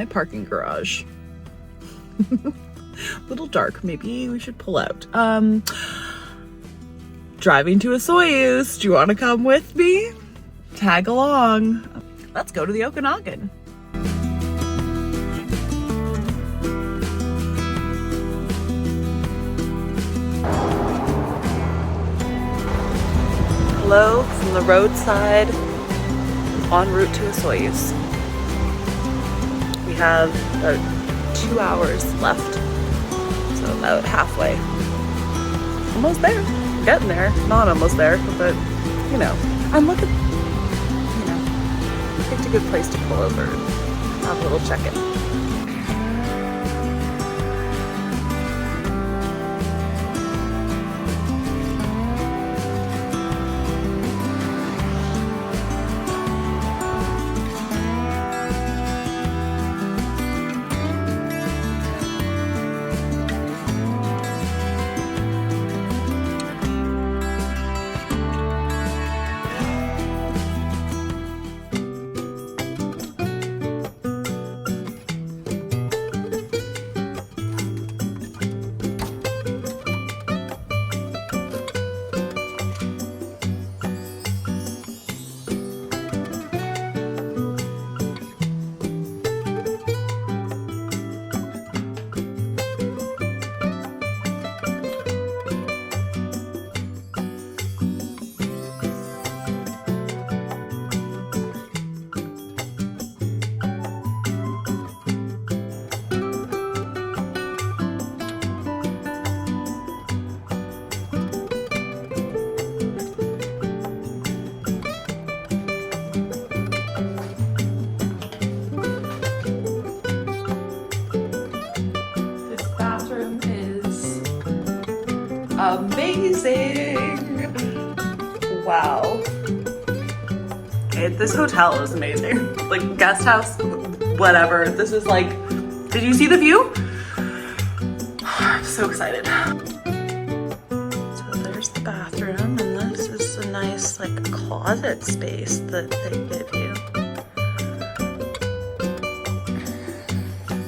parking garage. Little dark. Maybe we should pull out. Driving to Osoyoos. Do you want to come with me? Tag along. Let's go to the Okanagan. Hello from the roadside en route to Osoyoos. We have about 2 hours left, so about halfway. Almost there. Getting there. Not almost there, but you know. I'm looking, you know, picked a good place to pull over and have a little check-in. Amazing! Wow. This hotel is amazing. Like, guest house, whatever. This is like, did you see the view? I'm so excited. So there's the bathroom, and this is a nice like closet space that they give you.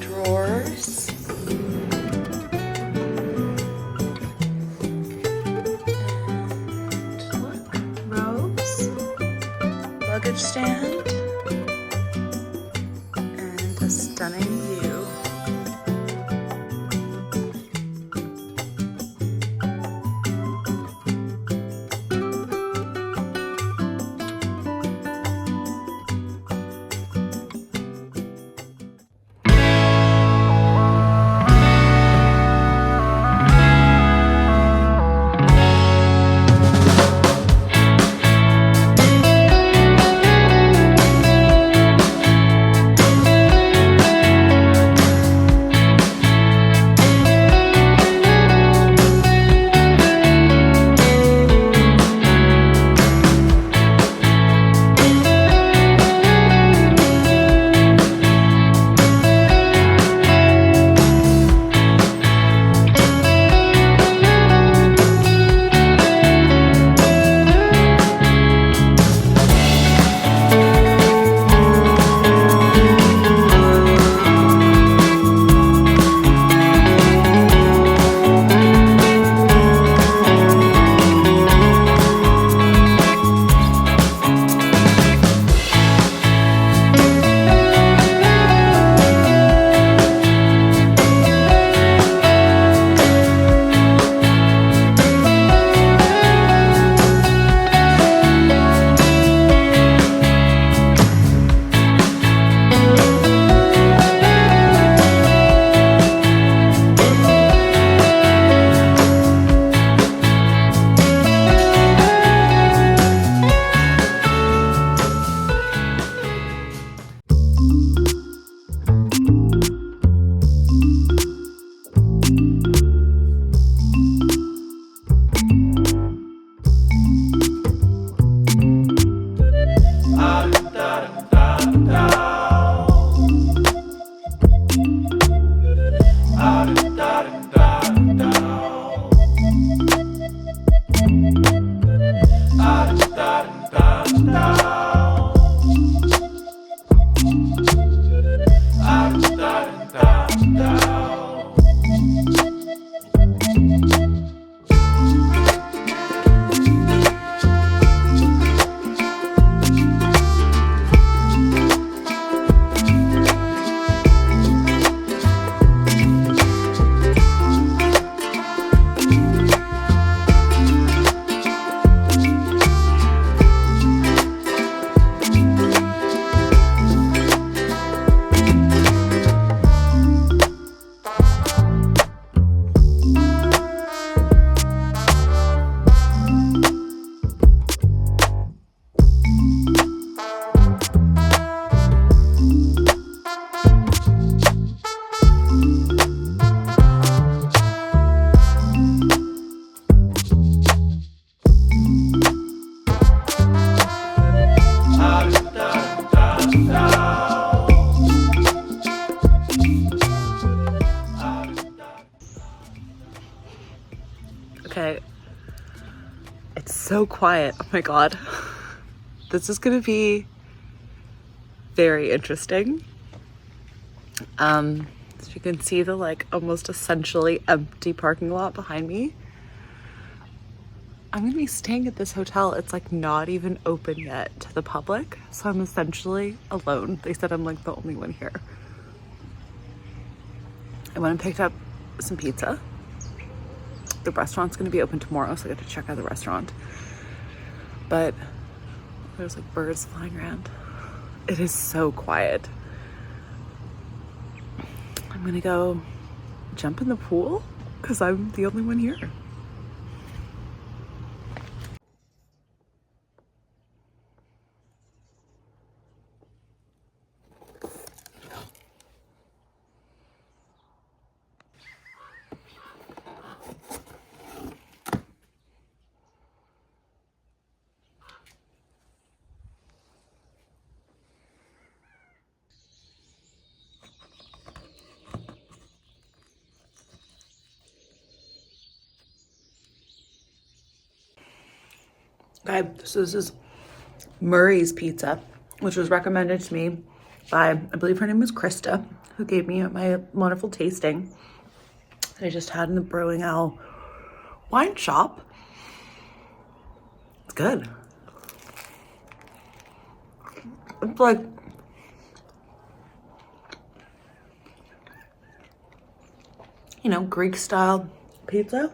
Drawers. Luggage stand and a stunning view. It's so quiet. Oh my God. This is gonna be very interesting. So you can see the like almost essentially empty parking lot behind me. I'm gonna be staying at this hotel. It's like not even open yet to the public. So I'm essentially alone. They said I'm like the only one here. I went and picked up some pizza. The restaurant's gonna be open tomorrow, so I got to check out the restaurant. But there's like birds flying around. It is so quiet. I'm gonna go jump in the pool because I'm the only one here. Okay, so this is Murray's Pizza, which was recommended to me by, I believe her name was Krista, who gave me my wonderful tasting that I just had in the Burrowing Owl Wine Shop. It's good. It's like, you know, Greek style pizza.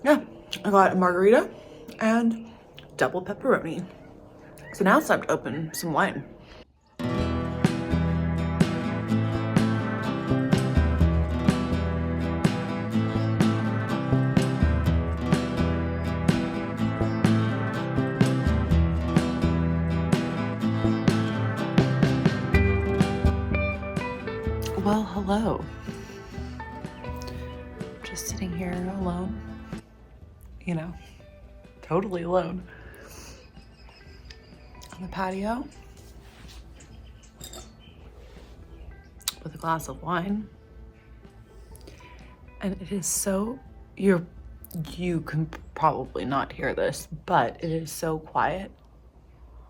Yeah, I got a margarita and double pepperoni. So now it's time to open some wine. Well, hello. Just sitting here alone, you know, totally alone on the patio with a glass of wine. And it is so, you can probably not hear this, but it is so quiet.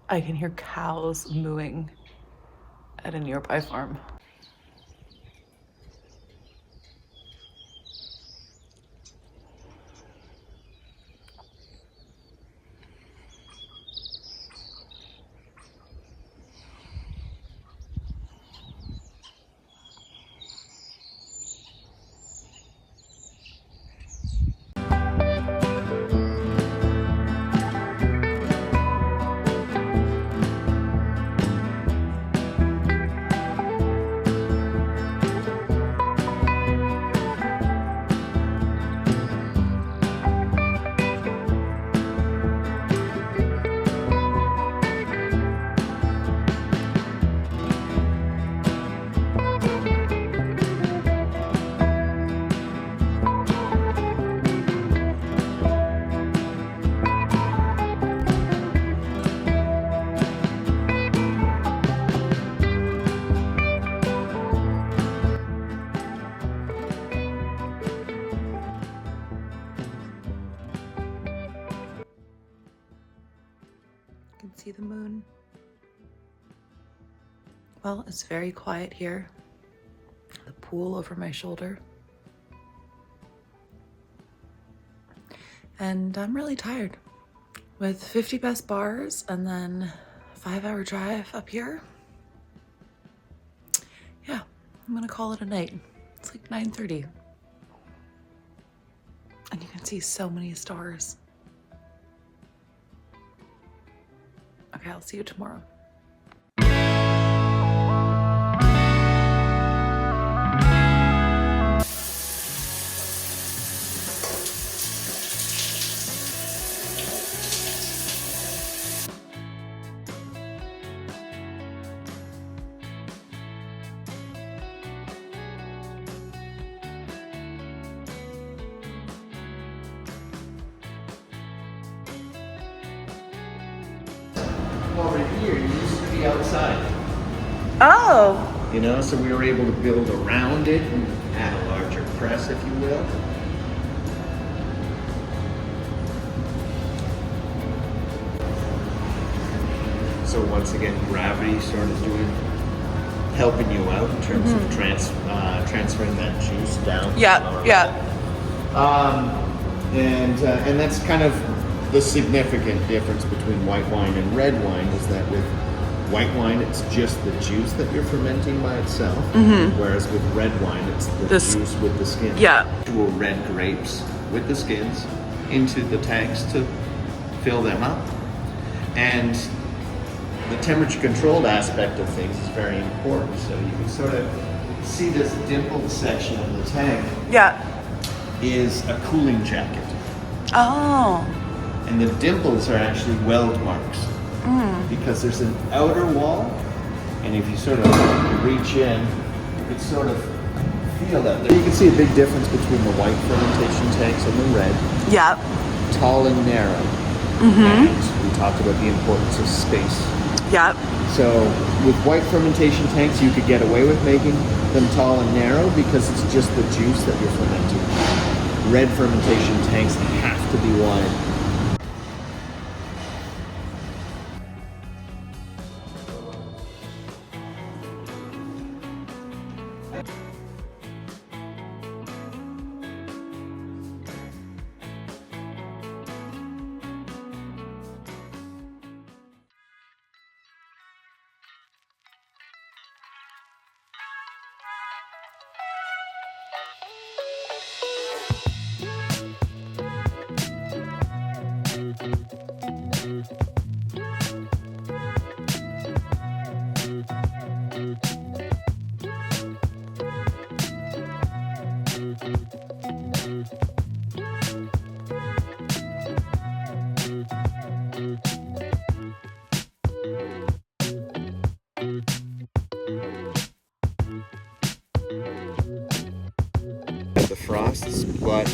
I can hear cows mooing at a nearby farm. See the moon. Well, it's very quiet here. The pool over my shoulder. And I'm really tired. With 50 best bars and then a 5-hour drive up here. Yeah, I'm gonna call it a night. It's like 9:30. And you can see so many stars. Okay, I'll see you tomorrow. Over here used to be outside. Oh! You know, so we were able to build around it and add a larger press, if you will. So once again, gravity sort of helping you out in terms of transferring that juice down. And that's kind of the significant difference between white wine and red wine, is that with white wine, it's just the juice that you're fermenting by itself, whereas with red wine, it's the juice with the skin. Actual red grapes with the skins into the tanks to fill them up. And the temperature controlled aspect of things is very important. So you can sort of see this dimpled section of the tank is a cooling jacket. And the dimples are actually weld marks because there's an outer wall, and if you sort of reach in, you can sort of feel that. You can see a big difference between the white fermentation tanks and the red. Tall and narrow. And we talked about the importance of space. So with white fermentation tanks, you could get away with making them tall and narrow because it's just the juice that you're fermenting. Red fermentation tanks have to be wide. The frosts, but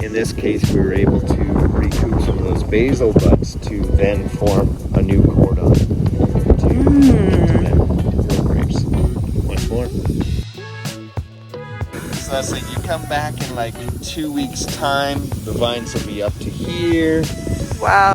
in this case we were able to recoup some of those basil buds to then form a new cordon to then grow grapes once more. So that's it, you come back in like 2 weeks time, the vines will be up to here. Wow.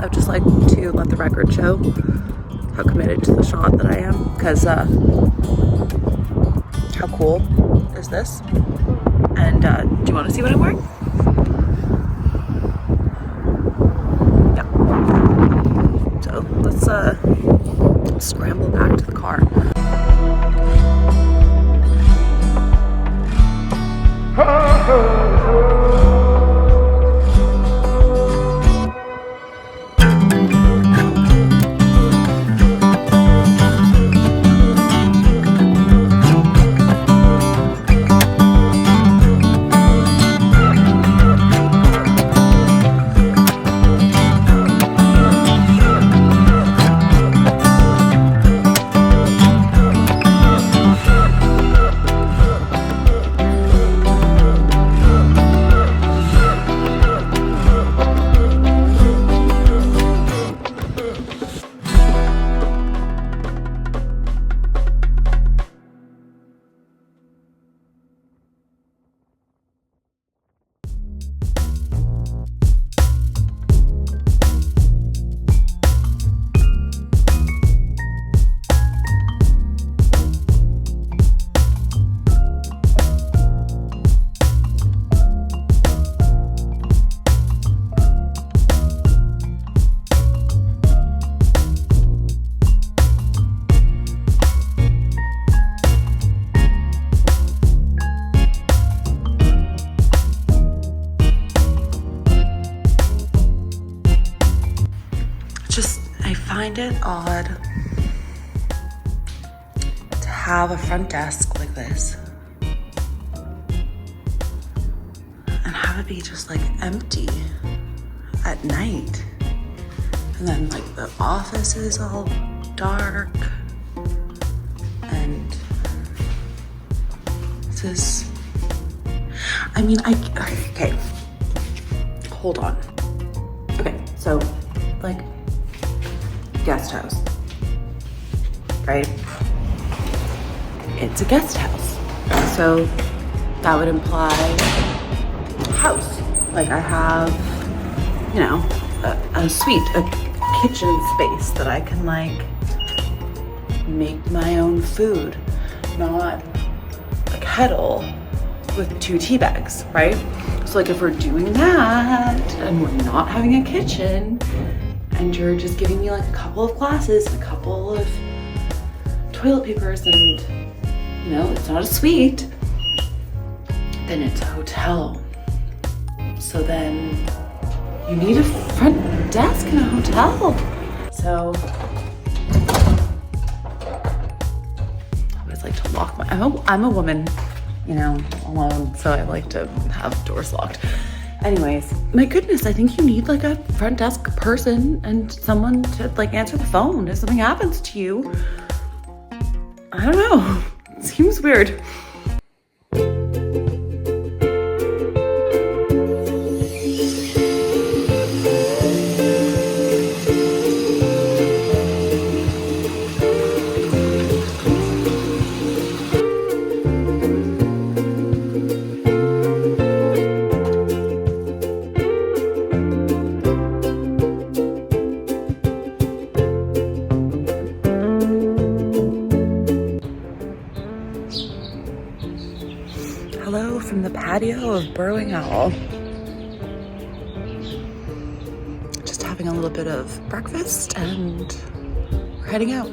I'd just like to let the record show how committed to the shot that I am, because how cool is this? And do you want to see what I'm wearing? Yeah. So let's scramble back to the car. I find it odd to have a front desk like this and have it be just like empty at night. And then like the office is all dark and this is, okay, hold on. Okay, so like guest house, right? It's a guest house. So that would imply house. Like I have, you know, a suite, a kitchen space that I can like make my own food, not a kettle with 2 tea bags, right? So like if we're doing that and we're not having a kitchen and you're just giving me like a couple of glasses and a couple of toilet papers and, you know, it's not a suite, then it's a hotel. So then you need a front desk in a hotel. So I always like to lock my, I'm a woman, you know, alone, so I like to have doors locked. Anyways, my goodness, I think you need like a front desk person and someone to like answer the phone if something happens to you. I don't know, it seems weird. Hello from the patio of Burrowing Owl. Just having a little bit of breakfast and we're heading out.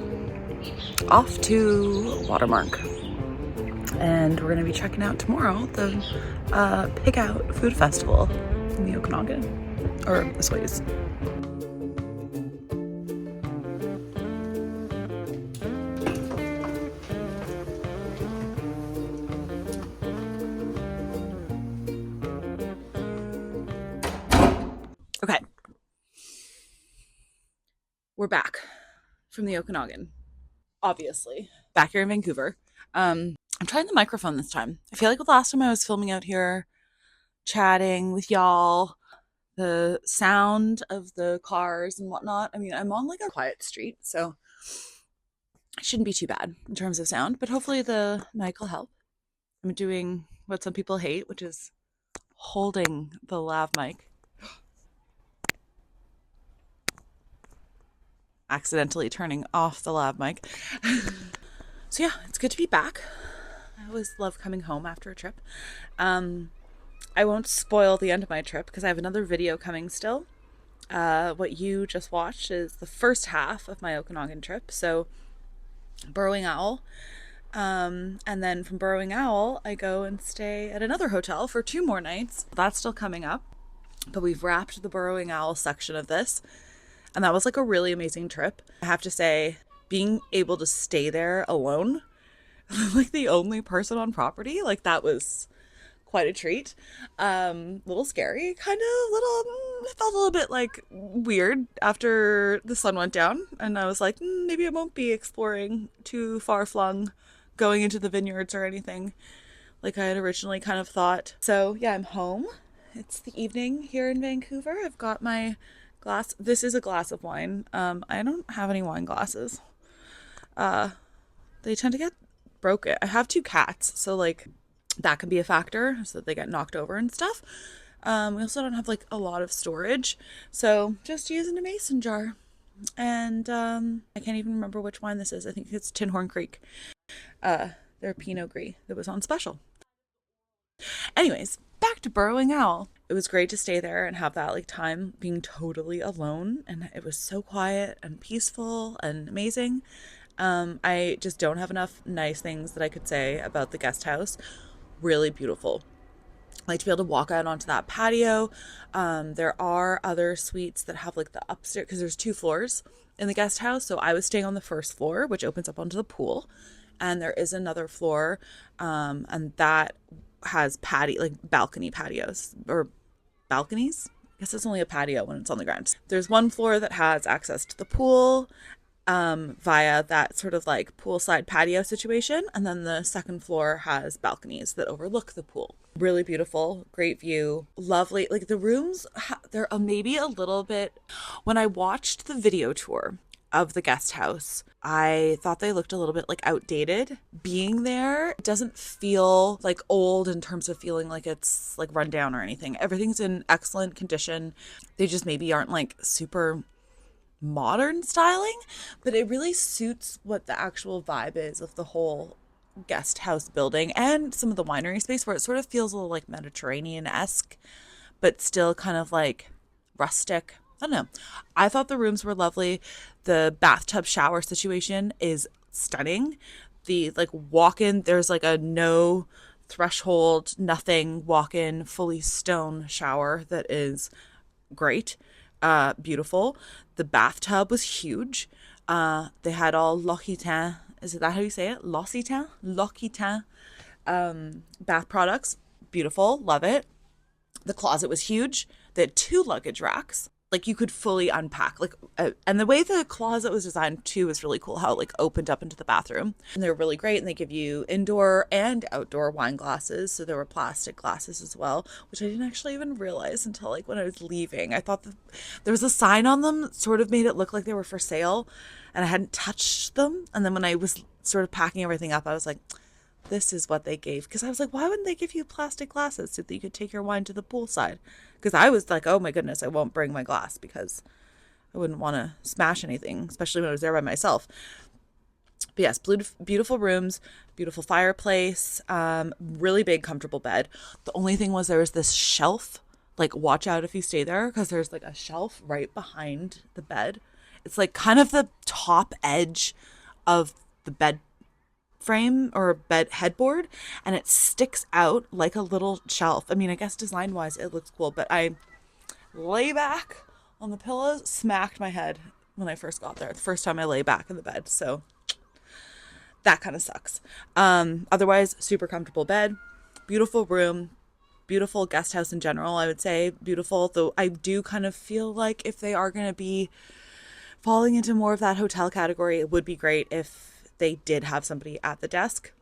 Off to Watermark. And we're gonna be checking out tomorrow the Pig Out Food Festival in the Okanagan, or Osoyoos. Okay, we're back from the Okanagan, obviously. Back here in Vancouver. I'm trying the microphone this time. I feel like the last time I was filming out here, chatting with y'all, the sound of the cars and whatnot. I mean, I'm on like a quiet street, so it shouldn't be too bad in terms of sound, but hopefully the mic will help. I'm doing what some people hate, which is holding the lav mic. Accidentally turning off the lav mic. So yeah, it's good to be back. I always love coming home after a trip. I won't spoil the end of my trip because I have another video coming still. What you just watched is the first half of my Okanagan trip. So, Burrowing Owl. And then from Burrowing Owl, I go and stay at another hotel for 2 more nights. That's still coming up. But we've wrapped the Burrowing Owl section of this. And that was like a really amazing trip. I have to say, being able to stay there alone, like the only person on property, like that was quite a treat. Little scary, kind of it felt a little bit like weird after the sun went down. And I was like, maybe I won't be exploring too far flung, going into the vineyards or anything like I had originally kind of thought. So yeah, I'm home. It's the evening here in Vancouver. I've got my glass. This is a glass of wine. I don't have any wine glasses. They tend to get broken. I have 2 cats, so like that can be a factor, so that they get knocked over and stuff. We also don't have like a lot of storage, so just using a mason jar. And I can't even remember which wine this is. I think it's Tinhorn Creek. Their Pinot Gris that was on special. Anyways, back to Burrowing Owl. It was great to stay there and have that like time being totally alone, and it was so quiet and peaceful and amazing. I just don't have enough nice things that I could say about the guest house. Really beautiful. I like to be able to walk out onto that patio. There are other suites that have like the upstairs, because there's 2 floors in the guest house. So I was staying on the first floor, which opens up onto the pool, and there is another floor, and that has balcony patios or balconies. I guess it's only a patio when it's on the ground. There's one floor that has access to the pool via that sort of like poolside patio situation, and then the second floor has balconies that overlook the pool. Really beautiful, great view, lovely. Like the rooms, they're maybe a little bit. When I watched the video tour of the guest house, I thought they looked a little bit like outdated. Being there, it doesn't feel like old in terms of feeling like it's like run down or anything. Everything's in excellent condition. They just maybe aren't like super modern styling, but it really suits what the actual vibe is of the whole guest house building and some of the winery space, where it sort of feels a little like Mediterranean-esque, but still kind of like rustic. I don't know. I thought the rooms were lovely. The bathtub shower situation is stunning. The like walk-in, there's like a no threshold, nothing walk-in, fully stone shower that is great. Beautiful. The bathtub was huge. They had all L'Occitane. Is that how you say it? L'Occitane bath products. Beautiful. Love it. The closet was huge. They had 2 luggage racks. Like you could fully unpack, like, and the way the closet was designed too was really cool. How it like opened up into the bathroom, and they're really great. And they give you indoor and outdoor wine glasses. So there were plastic glasses as well, which I didn't actually even realize until like when I was leaving. I thought there was a sign on them, that sort of made it look like they were for sale, and I hadn't touched them. And then when I was sort of packing everything up, I was like, this is what they gave. Because I was like, why wouldn't they give you plastic glasses so that you could take your wine to the poolside? Because I was like, oh my goodness, I won't bring my glass because I wouldn't want to smash anything, especially when I was there by myself. But yes, beautiful rooms, beautiful fireplace, really big, comfortable bed. The only thing was there was this shelf. Like, watch out if you stay there, because there's like a shelf right behind the bed. It's like kind of the top edge of the bed frame or bed headboard, and it sticks out like a little shelf. I mean, I guess design wise it looks cool, but I lay back on the pillows, smacked my head when I first got there. The first time I lay back in the bed, so that kind of sucks. Otherwise, super comfortable bed, beautiful room, beautiful guest house in general. I would say beautiful, though I do kind of feel like if they are going to be falling into more of that hotel category, it would be great if they did have somebody at the desk,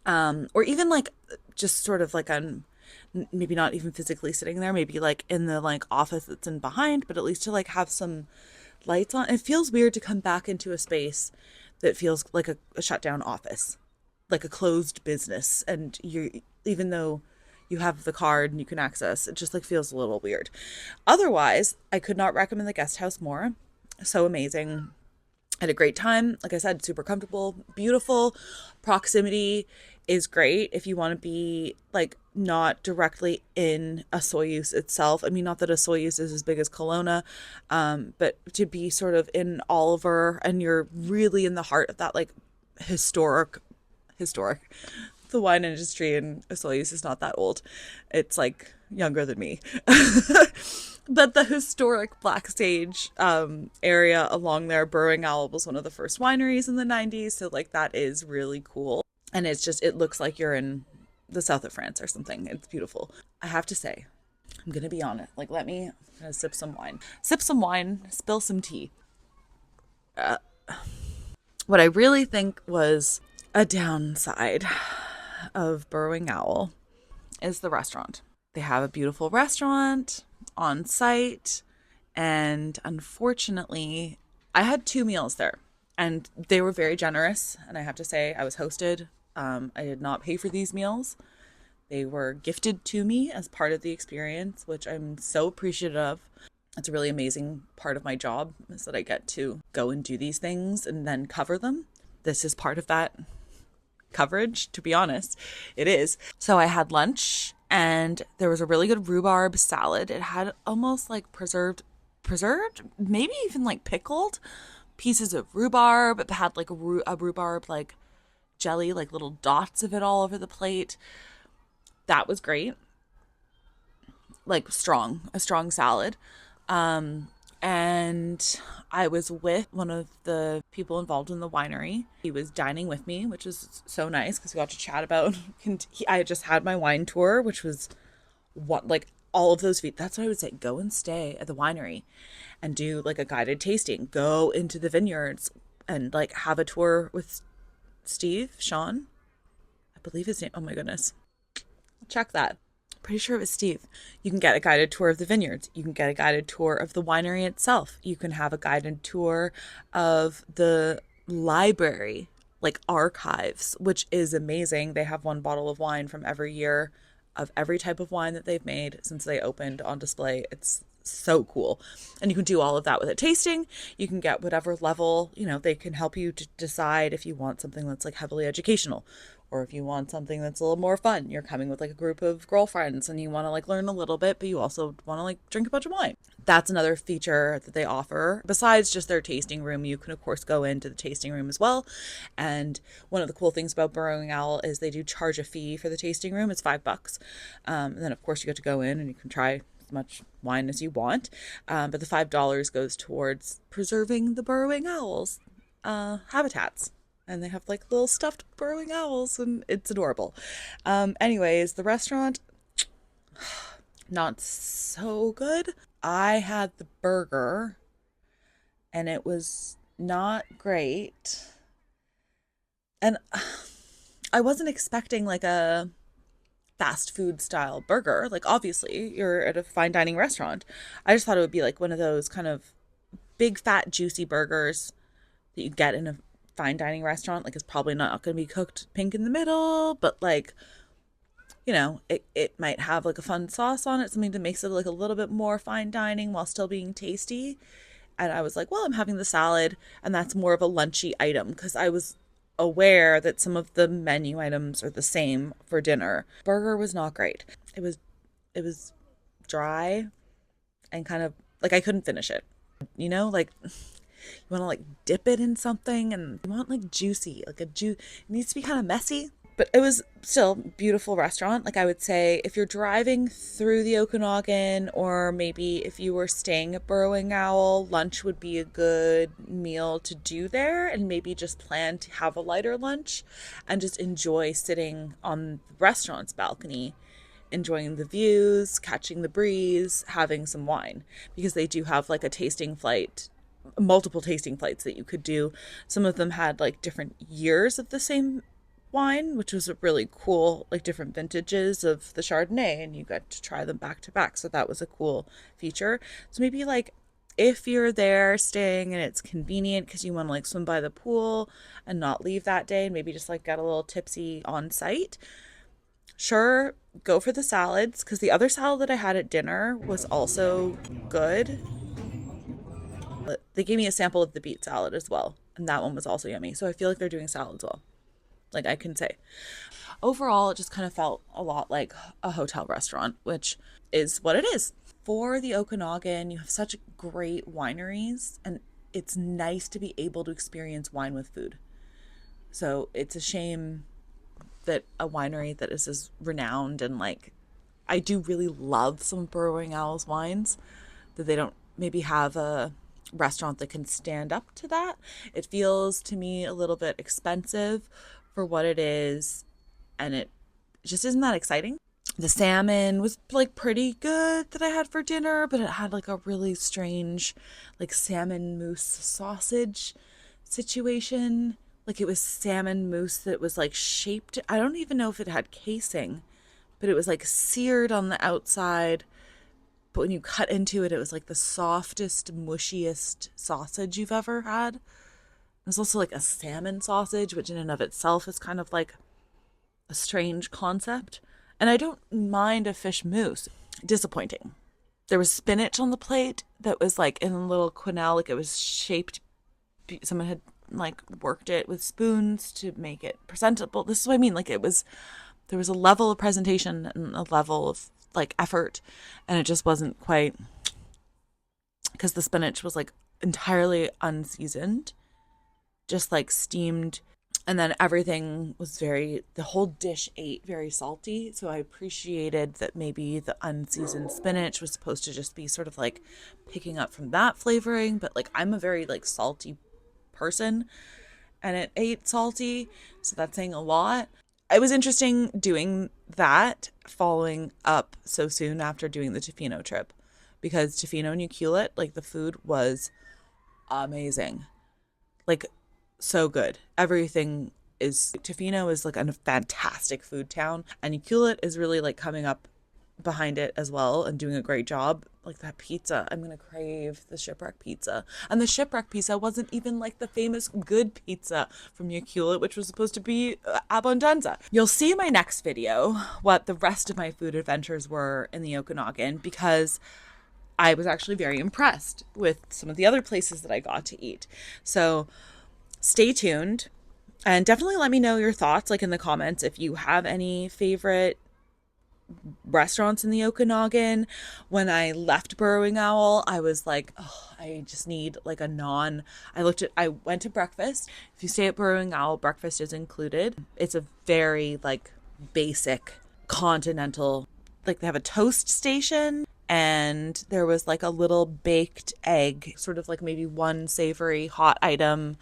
or even like just sort of like on, maybe not even physically sitting there, maybe like in the like office that's in behind, but at least to like have some lights on. It feels weird to come back into a space that feels like a shut down office, like a closed business, and you, even though you have the card and you can access, it just like feels a little weird. Otherwise, I could not recommend the guest house more. So amazing. Had a great time. Like I said, super comfortable, beautiful proximity. is great if you want to be like not directly in Osoyoos itself. I mean, not that Osoyoos is as big as Kelowna, but to be sort of in Oliver and you're really in the heart of that like historic. The wine industry in Osoyoos is not that old. It's like younger than me. But the historic Black Sage area along there, Burrowing Owl was one of the first wineries in the 90s. So like that is really cool. And it's just, it looks like you're in the south of France or something. It's beautiful. I have to say, I'm going to be honest. Like, I'm going to sip some wine. Sip some wine, spill some tea. What I really think was a downside of Burrowing Owl is the restaurant. They have a beautiful restaurant on site, and unfortunately, I had 2 meals there, and they were very generous. And I have to say, I was hosted. I did not pay for these meals. They were gifted to me as part of the experience, which I'm so appreciative of. It's a really amazing part of my job is that I get to go and do these things and then cover them. This is part of that coverage, to be honest. It is. So I had lunch and there was a really good rhubarb salad. It had almost like preserved, maybe even like pickled pieces of rhubarb. It had like a rhubarb like jelly, like little dots of it all over the plate. That was great. Like a strong salad. And I was with one of the people involved in the winery. He was dining with me, which was so nice because we got to chat about. I had just had my wine tour, which was what like all of those feet. That's what I would say. Go and stay at the winery, and do like a guided tasting. Go into the vineyards and like have a tour with Sean. I believe his name. Oh my goodness, check that. Pretty sure it was Steve. You can get a guided tour of the vineyards. You can get a guided tour of the winery itself. You can have a guided tour of the library, like archives, which is amazing. They have one bottle of wine from every year of every type of wine that they've made since they opened on display. It's so cool. And you can do all of that with a tasting. You can get whatever level, they can help you to decide if you want something that's like heavily educational, or if you want something that's a little more fun. You're coming with like a group of girlfriends and you want to like learn a little bit, but you also want to like drink a bunch of wine. That's another feature that they offer. Besides just their tasting room, you can of course go into the tasting room as well. And one of the cool things about Burrowing Owl is they do charge a fee for the tasting room. It's $5. And then of course you get to go in and you can try as much wine as you want. But the $5 goes towards preserving the burrowing owls habitats. And they have like little stuffed burrowing owls and it's adorable. Anyways, the restaurant, not so good. I had the burger and it was not great. And I wasn't expecting like a fast food style burger. Like obviously you're at a fine dining restaurant. I just thought it would be like one of those kind of big fat juicy burgers that you get in a fine dining restaurant. Like it's probably not going to be cooked pink in the middle, but like it might have like a fun sauce on it, something that makes it like a little bit more fine dining while still being tasty. And I was like, well, I'm having the salad, and that's more of a lunchy item because I was aware that some of the menu items are the same for dinner. Burger was not great. It was dry and kind of like I couldn't finish it. Like you want to like dip it in something and you want like juicy, like it needs to be kind of messy, but it was still a beautiful restaurant. Like I would say if you're driving through the Okanagan, or maybe if you were staying at Burrowing Owl, lunch would be a good meal to do there, and maybe just plan to have a lighter lunch and just enjoy sitting on the restaurant's balcony, enjoying the views, catching the breeze, having some wine, because they do have like a tasting flight, multiple tasting flights that you could do. Some of them had like different years of the same wine, which was a really cool, like different vintages of the Chardonnay, and you got to try them back to back. So that was a cool feature. So maybe like if you're there staying and it's convenient because you want to like swim by the pool and not leave that day, and maybe just like get a little tipsy on site, sure, go for the salads, because the other salad that I had at dinner was also good. They gave me a sample of the beet salad as well, and that one was also yummy. So I feel like they're doing salads well. like I can say. Overall, it just kind of felt a lot like a hotel restaurant, which is what it is. For the Okanagan, you have such great wineries, and it's nice to be able to experience wine with food. So it's a shame that a winery that is as renowned, and like, I do really love some Burrowing Owl's wines, that they don't maybe have a restaurant that can stand up to that. It feels to me a little bit expensive for what it is, and it just isn't that exciting. The salmon was like pretty good that I had for dinner, but it had like a really strange like salmon mousse sausage situation. Like it was salmon mousse that was like shaped. I don't even know if it had casing, but it was like seared on the outside. But when you cut into it, it was like the softest, mushiest sausage you've ever had. There's also like a salmon sausage, which in and of itself is kind of like a strange concept. And I don't mind a fish mousse. Disappointing. There was spinach on the plate that was like in a little quenelle, like it was shaped. Someone had like worked it with spoons to make it presentable. This is what I mean. Like there was a level of presentation and a level of like effort, and it just wasn't quite, because the spinach was like entirely unseasoned, just like steamed, and then everything was the whole dish ate very salty. So I appreciated that maybe the unseasoned spinach was supposed to just be sort of like picking up from that flavoring, but like I'm a very like salty person, and it ate salty, so that's saying a lot. It was interesting doing that following up so soon after doing the Tofino trip, because Tofino and Ucluelet, like the food was amazing, like so good. Everything is, Tofino is like a fantastic food town, and Ucluelet is really like coming up behind it as well and doing a great job. Like that pizza, I'm gonna crave the shipwreck pizza. And the shipwreck pizza wasn't even like the famous good pizza from Ucluelet, which was supposed to be Abundanza. You'll see in my next video what the rest of my food adventures were in the Okanagan, because I was actually very impressed with some of the other places that I got to eat. So stay tuned, and definitely let me know your thoughts, like in the comments, if you have any favorite restaurants in the Okanagan. When I left Burrowing Owl, I was like, oh, I just need like I went to breakfast. If you stay at Burrowing Owl, breakfast is included. It's a very like basic continental, like they have a toast station, and there was like a little baked egg, sort of like maybe one savory hot item,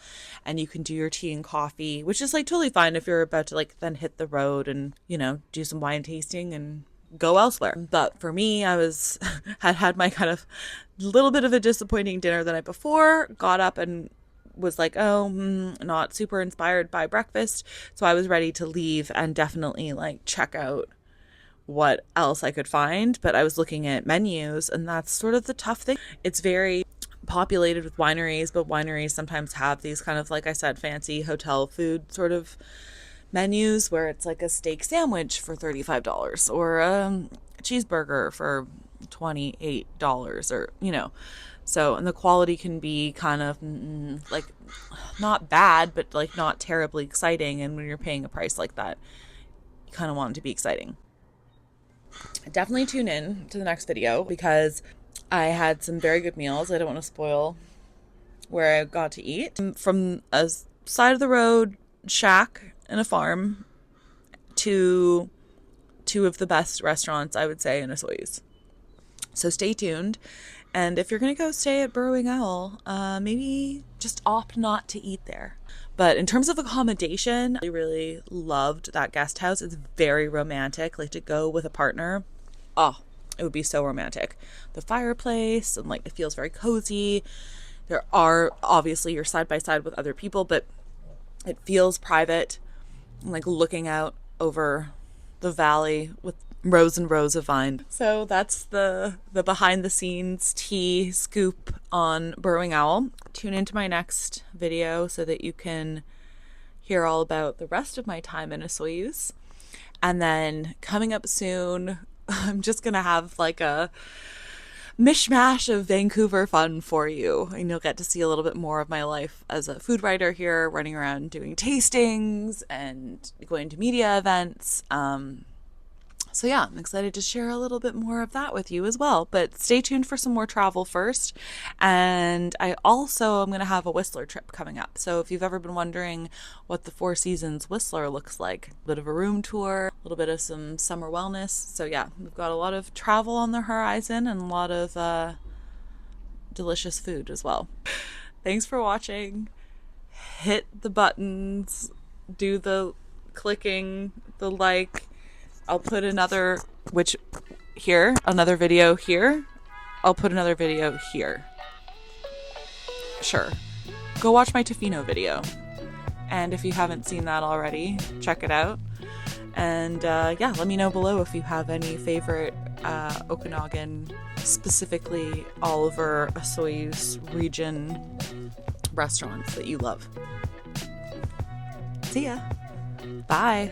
and you can do your tea and coffee, which is like totally fine if you're about to like then hit the road and, you know, do some wine tasting and go elsewhere. But for me, I had my kind of little bit of a disappointing dinner the night before, got up and was like, not super inspired by breakfast. So I was ready to leave and definitely like check out what else I could find. But I was looking at menus, and that's sort of the tough thing. It's very populated with wineries, but wineries sometimes have these kind of, like I said, fancy hotel food sort of menus where it's like a steak sandwich for $35 or a cheeseburger for $28, or, you know. So, and the quality can be kind of like not bad, but like not terribly exciting. And when you're paying a price like that, you kind of want it to be exciting. Definitely tune in to the next video, because I had some very good meals. I don't want to spoil where I got to eat. From a side of the road shack and a farm to two of the best restaurants, I would say, in Osoyoos. So stay tuned. And if you're going to go stay at Burrowing Owl, maybe just opt not to eat there. But in terms of accommodation, I really loved that guest house. It's very romantic. Like, to go with a partner, oh, it would be so romantic. The fireplace, and like it feels very cozy. There are, obviously, you're side by side with other people, but it feels private, like looking out over the valley with rows and rows of vine. So that's the behind the scenes tea scoop on Burrowing Owl. Tune into my next video so that you can hear all about the rest of my time in Osoyoos. And then coming up soon, I'm just gonna have like a mishmash of Vancouver fun for you. And you'll get to see a little bit more of my life as a food writer here, running around doing tastings and going to media events. So yeah, I'm excited to share a little bit more of that with you as well. But stay tuned for some more travel first. And I also am going to have a Whistler trip coming up. So if you've ever been wondering what the Four Seasons Whistler looks like, a bit of a room tour, a little bit of some summer wellness. So yeah, we've got a lot of travel on the horizon and a lot of delicious food as well. Thanks for watching. Hit the buttons, do the clicking, the like. I'll put another video here. I'll put another video here. Sure. Go watch my Tofino video. And if you haven't seen that already, check it out. And yeah, let me know below if you have any favorite Okanagan, specifically Oliver, Osoyoos region restaurants that you love. See ya. Bye.